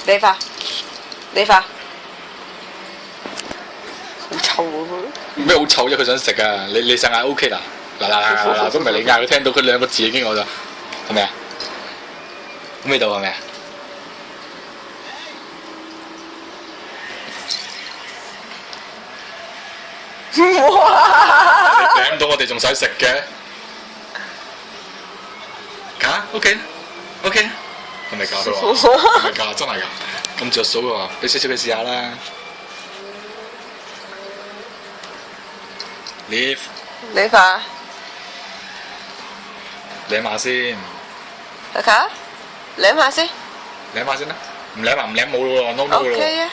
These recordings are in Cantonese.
你發，你發，好臭喎！咩好臭啫？佢想食啊！你實嗌 O K 啦，嗱，都唔係你嗌，佢聽到佢兩個字已經我就係咪啊？味道係咪啊？哇！你舐到我哋仲使食嘅？嚇 OK OK， 係咪假嘅喎？係咪假？真係㗎？咁着數嘅喎，俾少少佢試下啦。Leave，你發，舐下先，大家舐下先。舐下先啦。唔舐啊，唔舐冇咯喎，no no 咯 OK 啊。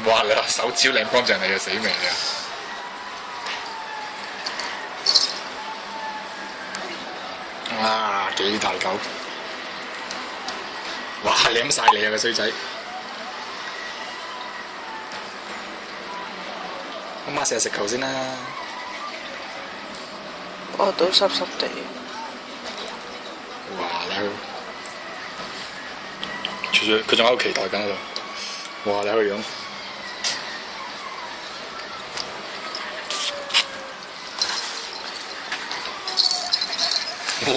哇！你話手指舐乾淨你嘅死命啊！啊，幾大嚿！哇！舐晒你啊個衰仔！阿媽成日食球先啦。我都濕濕地。哇！你佢仲喺度期待緊喺度。哇！你個樣。哇！